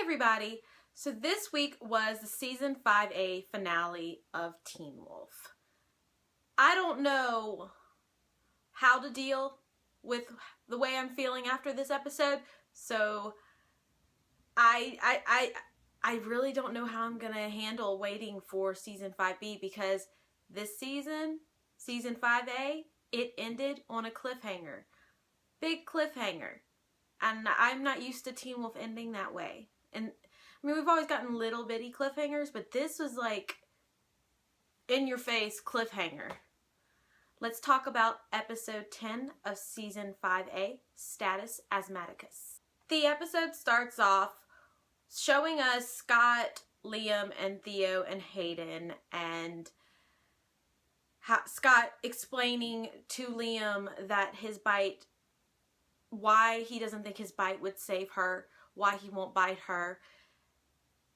everybody! So this week was the season 5A finale of Teen Wolf. I don't know how to deal with the way I'm feeling after this episode, so I really don't know how I'm gonna handle waiting for season 5B, because this season, season 5A, it ended on a cliffhanger. Big cliffhanger. And I'm not used to Teen Wolf ending that way. And I mean, we've always gotten little bitty cliffhangers, but this was like in your face cliffhanger. Let's talk about episode 10 of season 5A, Status Asthmaticus. The episode starts off showing us Scott, Liam, and Theo and Hayden, and Scott explaining to Liam that his bite, why he doesn't think his bite would save her, why he won't bite her.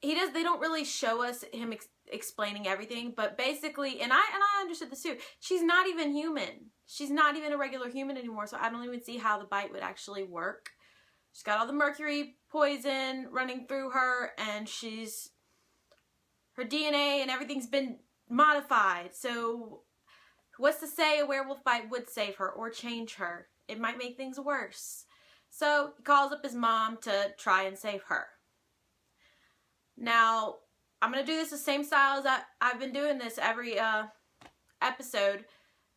They don't really show us him explaining everything, but basically, and I understood this too, she's not even human. She's not even a regular human anymore, so I don't even see how the bite would actually work. She's got all the mercury poison running through her, and her DNA and everything's been modified, so what's to say a werewolf bite would save her or change her? It might make things worse. So he calls up his mom to try and save her. Now, I'm going to do this the same style as I've been doing this every episode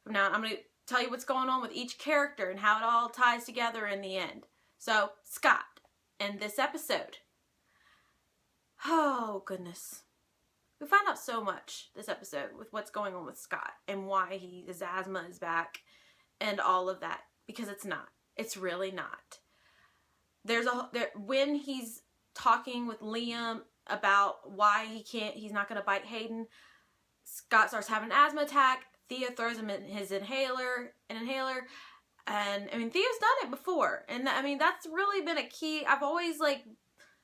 from now on. I'm going to tell you what's going on with each character and how it all ties together in the end. So, Scott, in this episode. Oh, goodness. We find out so much this episode with what's going on with Scott and why his asthma is back and all of that. Because it's not. It's really not. When he's talking with Liam about why he's not going to bite Hayden, Scott starts having an asthma attack. Theo throws him in his inhaler, and I mean, Theo's done it before, and I mean, that's really been a key. I've always, like,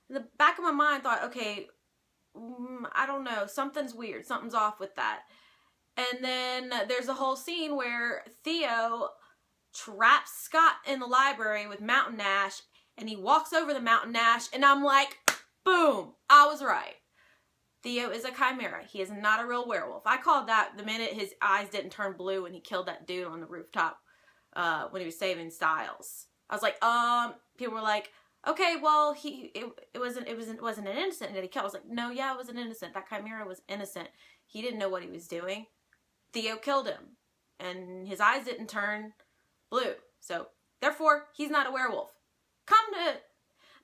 in the back of my mind thought, okay, I don't know, something's weird, something's off with that. And then there's a whole scene where Theo traps Scott in the library with mountain ash, and he walks over the mountain ash, and I'm like, boom, I was right. Theo is a chimera. He is not a real werewolf. I called that the minute his eyes didn't turn blue when he killed that dude on the rooftop when he was saving Stiles. I was like, people were like, okay, well, it wasn't an innocent that he killed. I was like, no, yeah, it was an innocent. That chimera was innocent. He didn't know what he was doing. Theo killed him, and his eyes didn't turn blue. So, therefore, he's not a werewolf.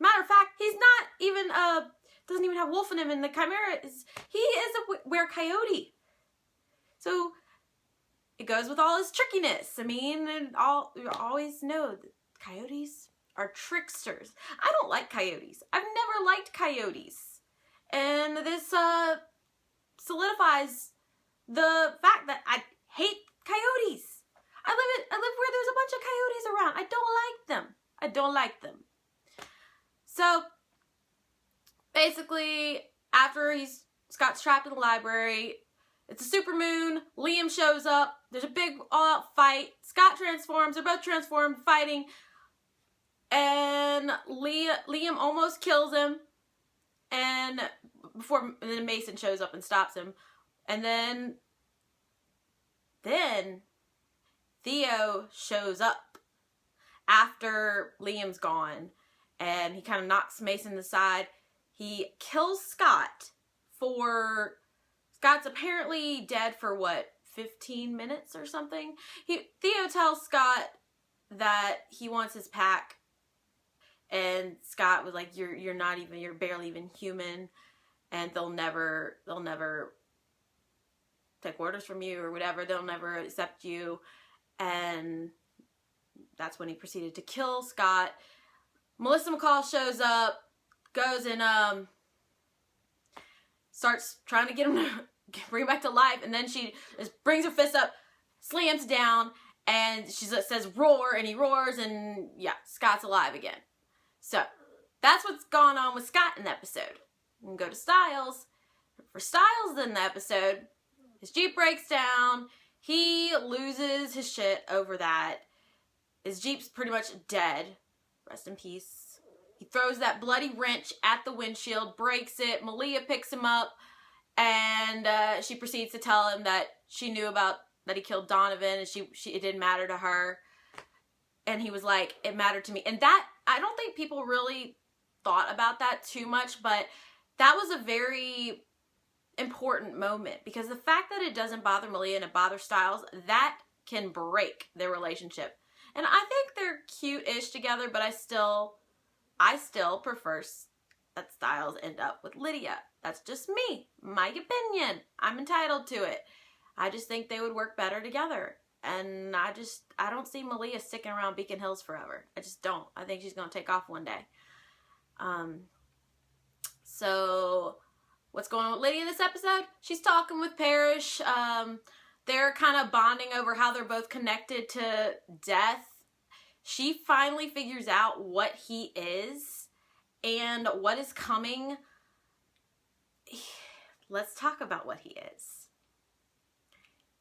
Matter of fact, he's not even, doesn't even have wolf in him, and the chimera he is a were-coyote. So, it goes with all his trickiness. I mean, you always know that coyotes are tricksters. I don't like coyotes. I've never liked coyotes. And this, solidifies the fact that I hate coyotes. I live where there's a bunch of coyotes around. I don't like them. I don't like them. So, basically, after Scott's trapped in the library, it's a supermoon, Liam shows up, there's a big all-out fight, Scott transforms, they're both transformed, fighting, and Liam almost kills him, and then Mason shows up and stops him, and then Theo shows up after Liam's gone, and he kind of knocks Mason aside. He kills Scott Scott's apparently dead for, what, 15 minutes or something? Theo tells Scott that he wants his pack, and Scott was like, you're barely even human, and they'll never take orders from you or whatever, they'll never accept you, and that's when he proceeded to kill Scott. Melissa McCall shows up, goes and starts trying to get him to bring him back to life, and then she just brings her fist up, slams down, and she says roar, and he roars, and yeah, Scott's alive again. So, that's what's gone on with Scott in the episode. We can go to Stiles. For Stiles in the episode, his Jeep breaks down, he loses his shit over that. His Jeep's pretty much dead. Rest in peace. He throws that bloody wrench at the windshield, breaks it. Malia picks him up, and she proceeds to tell him that she knew about that he killed Donovan, and it didn't matter to her. And he was like, it mattered to me. And that, I don't think people really thought about that too much, but that was a very important moment, because the fact that it doesn't bother Malia and it bothers Stiles, that can break their relationship. And I think they're cute-ish together, but I still prefer that Stiles end up with Lydia. That's just me. My opinion. I'm entitled to it. I just think they would work better together. And I don't see Malia sticking around Beacon Hills forever. I just don't. I think she's going to take off one day. So what's going on with Lydia this episode? She's talking with Parish. They're kind of bonding over how they're both connected to death. She finally figures out what he is and what is coming. Let's talk about what he is.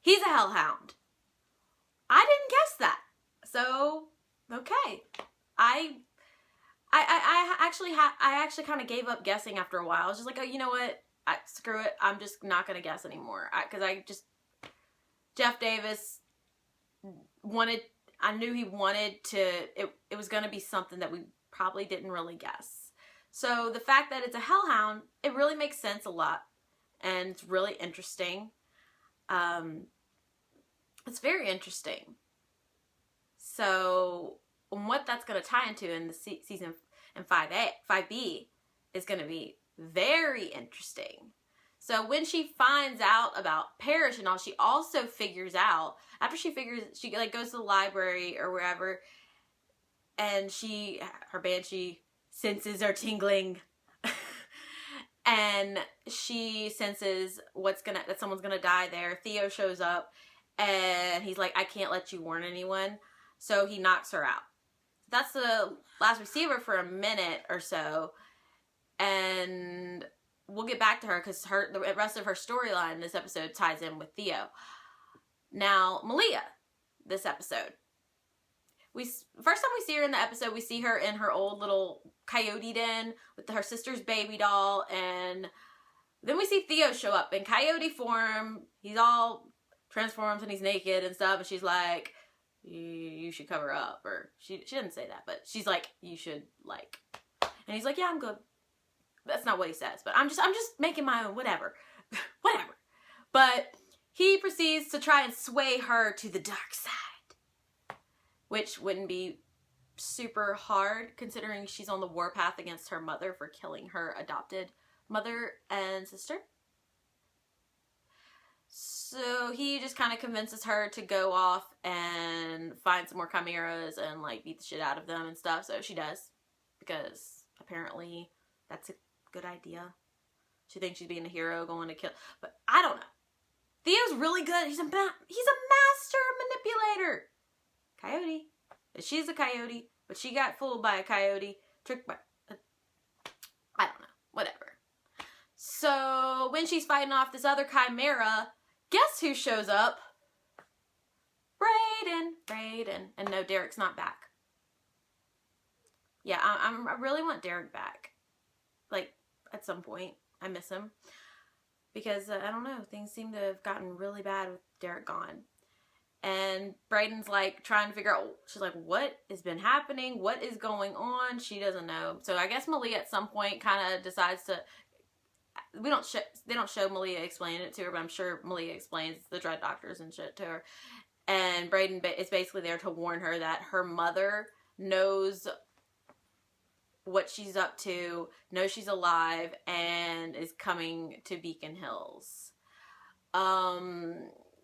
He's a hellhound. I didn't guess that. So, okay. I actually kind of gave up guessing after a while. I was just like, oh, you know what? Screw it. I'm just not going to guess anymore. Jeff Davis I knew he wanted to, it was going to be something that we probably didn't really guess. So the fact that it's a hellhound, it really makes sense a lot. And it's really interesting. It's very interesting. So what that's going to tie into in the season in 5B is going to be very interesting. So when she finds out about Parish and all, she also figures out, after she like goes to the library or wherever, and her banshee senses are tingling, and she senses that someone's gonna die there. Theo shows up, and he's like, I can't let you warn anyone, so he knocks her out. That's the last we see of her for a minute or so, and we'll get back to her because the rest of her storyline in this episode ties in with Theo. Now, Malia, this episode. First time we see her in the episode, we see her in her old little coyote den with her sister's baby doll, and then we see Theo show up in coyote form. He's all transformed and he's naked and stuff, and she's like, you should cover up, or she didn't say that, but she's like, you should, like, and he's like, yeah, I'm good. That's not what he says, but I'm just making my own, whatever. Whatever. But he proceeds to try and sway her to the dark side, which wouldn't be super hard considering she's on the warpath against her mother for killing her adopted mother and sister. So he just kind of convinces her to go off and find some more chimeras and like beat the shit out of them and stuff. So she does, because apparently that's a good idea. She thinks she's being a hero going to kill, but I don't know. Theo's really good. He's a master manipulator. Coyote. She's a coyote, but she got fooled by a coyote. Tricked by, I don't know. Whatever. So when she's fighting off this other chimera, guess who shows up? Brayden. And no, Derek's not back. Yeah, I really want Derek back. Like, at some point. I miss him. Because, I don't know, things seem to have gotten really bad with Derek gone. And Brayden's like trying to figure out, she's like, what has been happening? What is going on? She doesn't know. So I guess Malia at some point kind of decides to, they don't show Malia explaining it to her, but I'm sure Malia explains the dread doctors and shit to her. And Brayden is basically there to warn her that her mother knows what she's up to, knows she's alive, and is coming to Beacon Hills.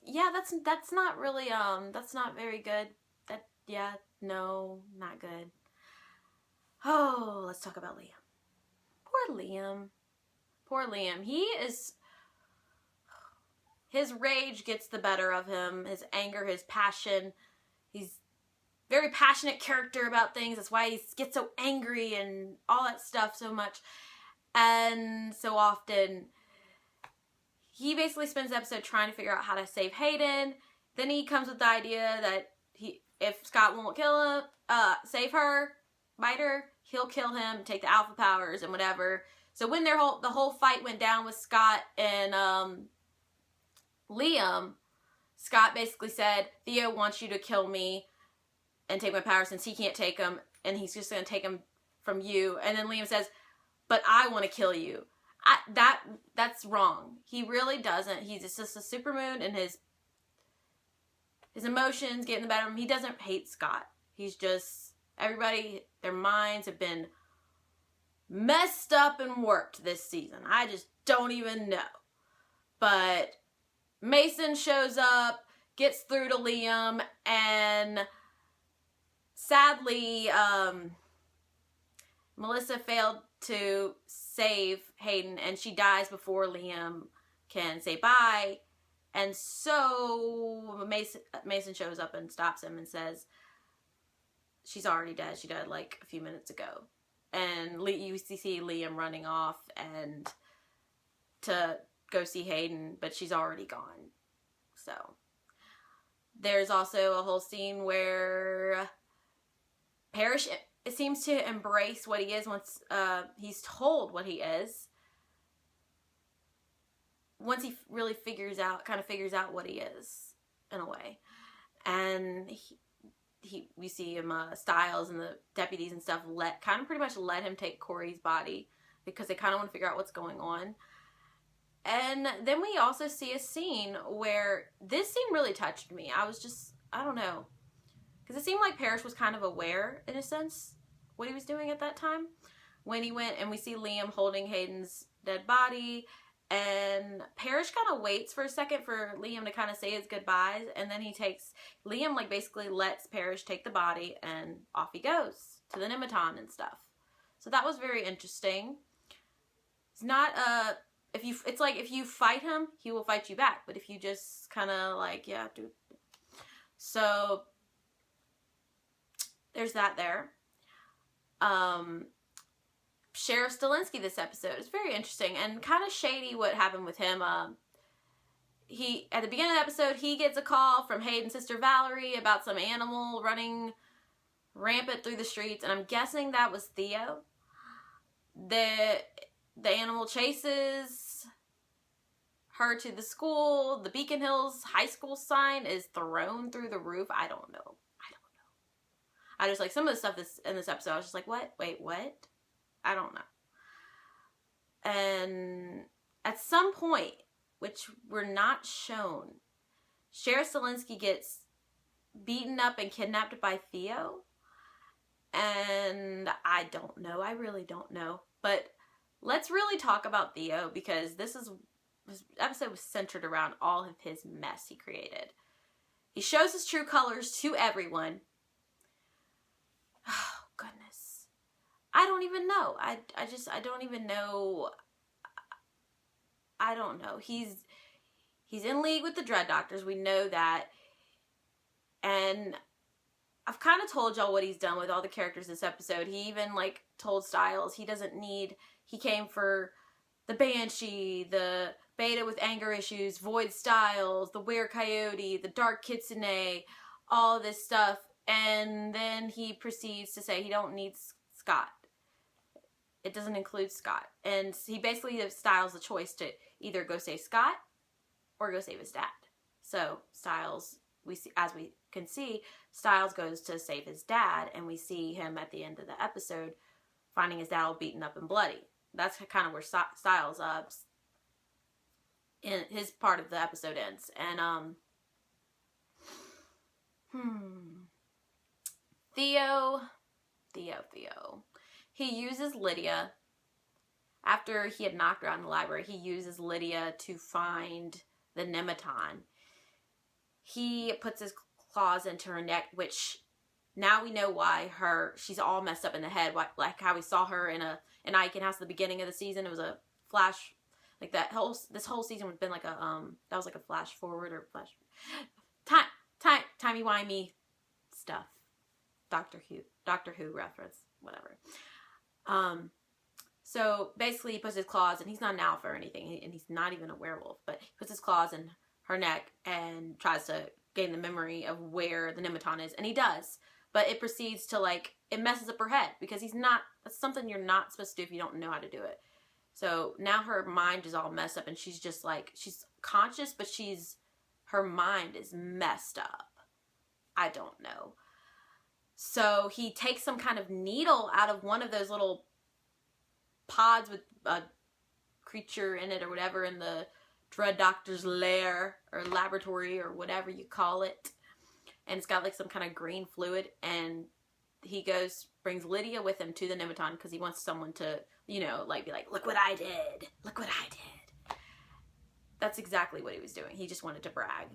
Yeah, that's not really, that's not very good. No, not good. Oh, let's talk about Liam. Poor Liam. His rage gets the better of him, his anger, his passion. He's very passionate character about things. That's why he gets so angry and all that stuff so much. And so often, he basically spends the episode trying to figure out how to save Hayden. Then he comes with the idea that if Scott won't kill him, save her, bite her, he'll kill him, take the alpha powers and whatever. So when the whole fight went down with Scott and Liam, Scott basically said, Theo wants you to kill me and take my powers since he can't take them, and he's just going to take them from you. And then Liam says, but I want to kill you. That's wrong. He really doesn't. He's just a supermoon, and his emotions get in the better of him. He doesn't hate Scott. He's just, everybody, their minds have been messed up and warped this season. I just don't even know. But Mason shows up, gets through to Liam, and sadly, Melissa failed to save Hayden, and she dies before Liam can say bye. And so Mason shows up and stops him and says, she's already dead. She died like a few minutes ago. And you see Liam running off and to go see Hayden, but she's already gone. So there's also a whole scene where Parish, it seems to embrace what he is once he's told what he is. Once he really figures out what he is, in a way. And we see him, Stiles and the deputies and stuff pretty much let him take Corey's body because they kind of want to figure out what's going on. And then we also see a scene where this scene really touched me. I don't know. Because it seemed like Parish was kind of aware, in a sense, what he was doing at that time. When he went and we see Liam holding Hayden's dead body. And Parish kind of waits for a second for Liam to kind of say his goodbyes. And then Liam like basically lets Parish take the body and off he goes to the Nematon and stuff. So that was very interesting. It's not it's like if you fight him, he will fight you back. But if you just kind of like, yeah, dude. So there's that there. Sheriff Stilinski this episode is very interesting and kind of shady what happened with him. At the beginning of the episode, he gets a call from Hayden's sister Valerie about some animal running rampant through the streets, and I'm guessing that was Theo. The animal chases her to the school. The Beacon Hills High School sign is thrown through the roof. I don't know. I just like some of the stuff in this episode. I was just like, what? Wait, what? I don't know. And at some point, which we're not shown, Sheriff Stilinski gets beaten up and kidnapped by Theo. And I don't know. I really don't know. But let's really talk about Theo, because this episode was centered around all of his mess he created. He shows his true colors to everyone. Oh, goodness. I don't even know. I don't even know. I don't know. He's in league with the Dread Doctors. We know that. And I've kind of told y'all what he's done with all the characters this episode. He even, like, told Stiles he came for the Banshee, the Beta with anger issues, Void Stiles, the Were-Coyote, the Dark Kitsune, all this stuff. And then he proceeds to say he don't need Scott. It doesn't include Scott. And he basically gives Stiles the choice to either go save Scott or go save his dad. So Stiles, as we can see, Stiles goes to save his dad, and we see him at the end of the episode finding his dad all beaten up and bloody. That's kind of where Stiles in his part of the episode ends. And Theo. He uses Lydia. After he had knocked her out in the library, he uses Lydia to find the Nematon. He puts his claws into her neck, which now we know why she's all messed up in the head. Like how we saw her in Icon House at the beginning of the season. It was a flash, like this whole season would have been like that was like a flash forward or flash timey-wimey stuff. Doctor Who reference, whatever. So basically he puts his claws, and he's not an alpha or anything, and he's not even a werewolf, but he puts his claws in her neck and tries to gain the memory of where the Nematon is, and he does. but it proceeds to, like, it messes up her head because that's something you're not supposed to do if you don't know how to do it. So now her mind is all messed up and she's just like, she's conscious, but her mind is messed up. I don't know. So he takes some kind of needle out of one of those little pods with a creature in it or whatever in the Dread Doctor's lair or laboratory or whatever you call it. And it's got like some kind of green fluid, and he brings Lydia with him to the Nematon because he wants someone to, you know, like, be like, look what I did. Look what I did. That's exactly what he was doing. He just wanted to brag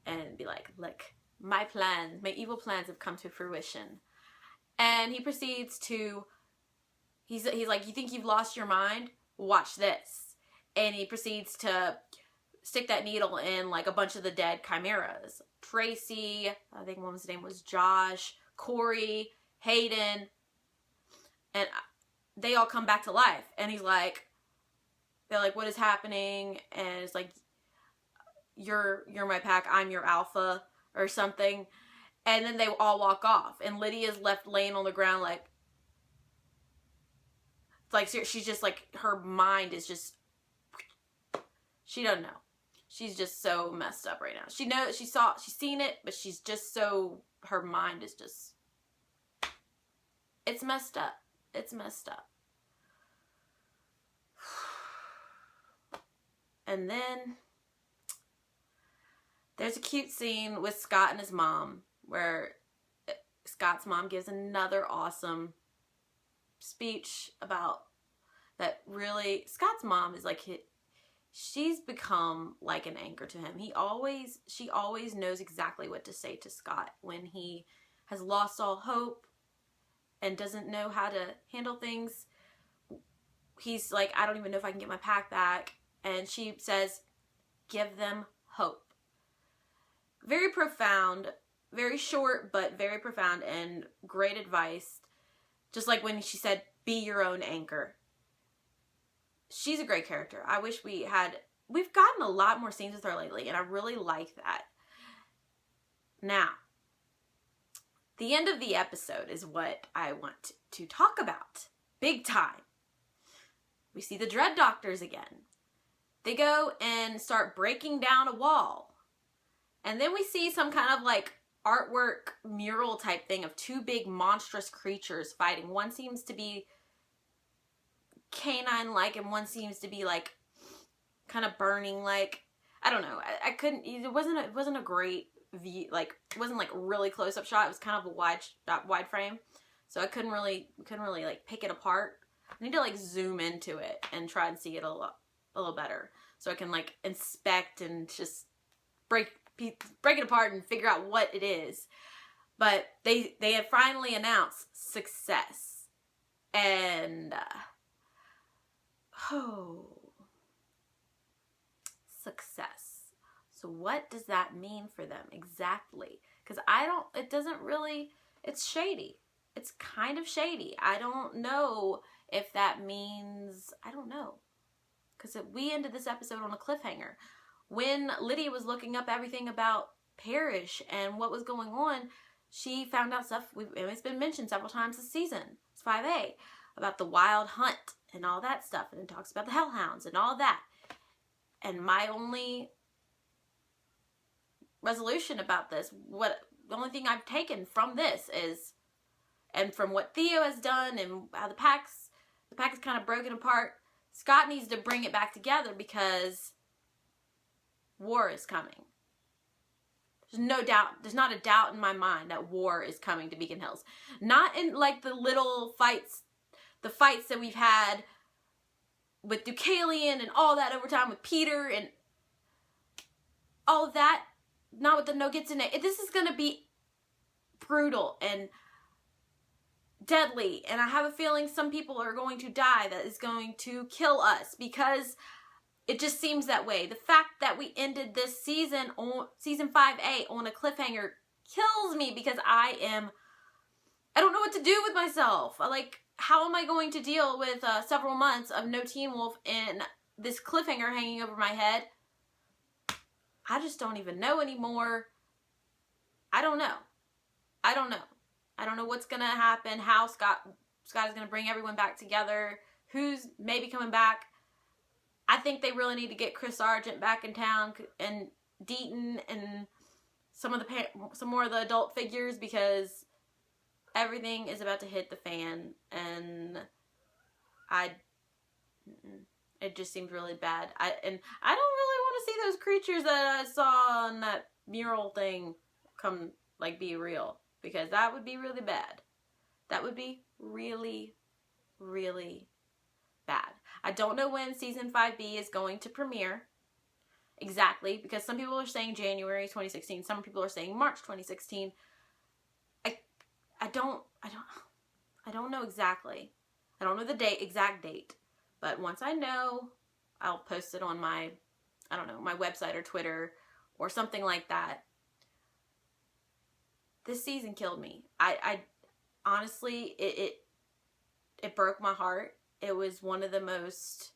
and be like, look, my plans, my evil plans have come to fruition. And he proceeds to, he's like, you think you've lost your mind? Watch this. And he proceeds to stick that needle in like a bunch of the dead chimeras. Tracy, I think one of his name was Josh, Corey, Hayden, and they all come back to life. And he's like, they're like, what is happening? And it's like, you're my pack, I'm your alpha or something. And then they all walk off, and Lydia's left laying on the ground like she's just like, her mind is just, she doesn't know. She's just so messed up right now. She knows, she's seen it, but she's just so, her mind is just, it's messed up. It's messed up. And then there's a cute scene with Scott and his mom where Scott's mom gives another awesome speech about that. Really, Scott's mom is like, she's become like an anchor to him. She always knows exactly what to say to Scott when he has lost all hope and doesn't know how to handle things. He's like, I don't even know if I can get my pack back. And she says, give them hope. Very profound, very short, but very profound and great advice. Just like when she said, be your own anchor. She's a great character. I wish we've gotten a lot more scenes with her lately, and I really like that. Now, the end of the episode is what I want to talk about. Big time. We see the Dread Doctors again. They go and start breaking down a wall. And then we see some kind of like artwork mural type thing of two big monstrous creatures fighting. One seems to be canine-like, and one seems to be like kind of burning-like. I don't know. I couldn't. It wasn't a great view. Like, it wasn't like really close-up shot. It was kind of a wide frame, so I couldn't really like pick it apart. I need to like zoom into it and try and see it a little better, so I can like inspect and just break it apart and figure out what it is. But they had finally announced success, and success. So what does that mean for them exactly? Because it doesn't really, it's shady. It's kind of shady. I don't know if that means, I don't know. Because we ended this episode on a cliffhanger. When Lydia was looking up everything about Parish and what was going on, she found out stuff, it's been mentioned several times this season, it's 5A, about the wild hunt and all that stuff, and it talks about the hellhounds and all that. And my only resolution about this, the only thing I've taken from this is, and from what Theo has done and how the pack is kind of broken apart, Scott needs to bring it back together because war is coming. There's no doubt, there's not a doubt in my mind that war is coming to Beacon Hills. Not in like the little fights, the fights that we've had with Deucalion and all that over time with Peter and all of that. Not with the no-gets in it. This is going to be brutal and deadly, and I have a feeling some people are going to die that is going to kill us, because it just seems that way. The fact that we ended this season, on season 5A, on a cliffhanger kills me, because I don't know what to do with myself. Like, how am I going to deal with several months of no Teen Wolf and this cliffhanger hanging over my head? I just don't even know anymore. I don't know. I don't know what's going to happen, how Scott is going to bring everyone back together, who's maybe coming back. I think they really need to get Chris Sargent back in town and Deaton and some more of the adult figures, because everything is about to hit the fan, and it just seems really bad. I don't really want to see those creatures that I saw on that mural thing come, like, be real, because that would be really bad. That would be really, really bad. I don't know when season 5B is going to premiere exactly, because some people are saying January 2016, some people are saying March 2016. I don't know exactly. I don't know the exact date, but once I know, I'll post it on my, I don't know, my website or Twitter or something like that. This season killed me. I honestly, it broke my heart. It was one of the most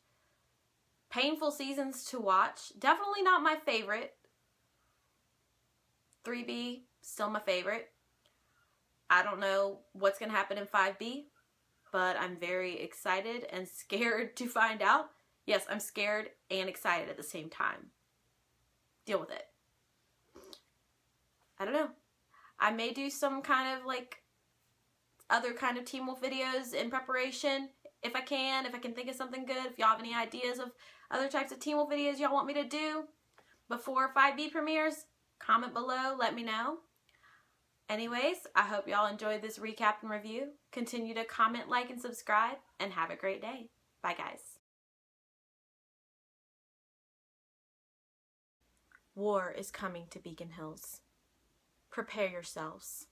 painful seasons to watch. Definitely not my favorite. 3B, still my favorite. I don't know what's going to happen in 5B, but I'm very excited and scared to find out. Yes, I'm scared and excited at the same time. Deal with it. I don't know. I may do some kind of, like, other kind of Teen Wolf videos in preparation, if I can think of something good. If y'all have any ideas of other types of Teen Wolf videos y'all want me to do before 5B premieres, comment below, let me know. Anyways, I hope y'all enjoyed this recap and review. Continue to comment, like, and subscribe, and have a great day. Bye, guys. War is coming to Beacon Hills. Prepare yourselves.